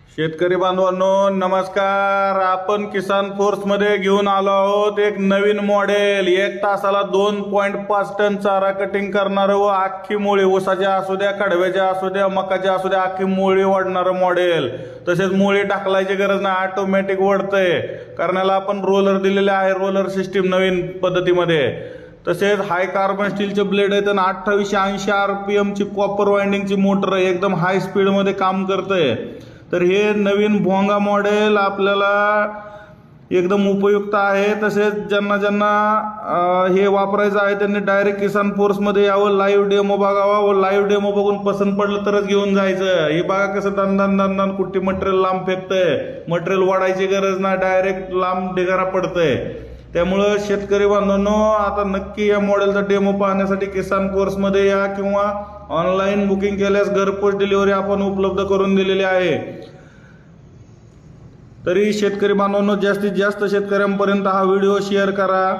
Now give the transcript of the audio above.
शेतकरी बांधवांनो नमस्कार। आपण किसान फोर्स मध्ये घेऊन आलो आहोत एक नवीन मॉडेल। 1 तासाला 2.5 टन चारा कटिंग करणारं व अख्खी मुळी ऊसाच्या असू द्या, कडव्याच्या असू द्या, मकाच्या असू द्या, अख्खी मुळी ओढणारं मॉडेल। तसेच मुळी टाकलायची गरज नाही, ऑटोमॅटिक ओढतंय। करण्याला आपण रोलर दिलेले आहे, रोलर सिस्टीम नवीन पद्धतीमध्ये। तसेच हाय कार्बन स्टीलचे ब्लेड आहेत आणि 2880 RPM ची कॉपर वाइंडिंगची मोटर एकदम हाय स्पीड मध्ये काम करते। तर हे नवीन भोंगा मॉडेल आपल्याला एकदम उपयुक्त आहे। तसेच ज्यांना हे वापरायचं आहे त्यांनी डायरेक्ट किसान फोर्स मध्ये यावं, लाईव्ह डेमो बघावा व लाईव्ह डेमो बघून पसंत पडलं तरच घेऊन जायचं। हे बघा कसं दणदण कुठे मटेरियल लांब फेकतंय, मटेरियल वाढायची गरज नाही, डायरेक्ट लांब ढिगारा पडतंय। त्यामुळे शेतकरी बांधवांनो आता नक्की या मॉडेलचा डेमो पाहण्यासाठी किसान फोर्स मध्ये या किंवा ऑनलाईन बुकिंग केल्यास घरपोच डिलिव्हरी आपण उपलब्ध करून दिलेली आहे। तरी शेतकरी बांधवांनो जास्तीत जास्त शेतकऱ्यांपर्यंत हा व्हिडिओ शेअर करा।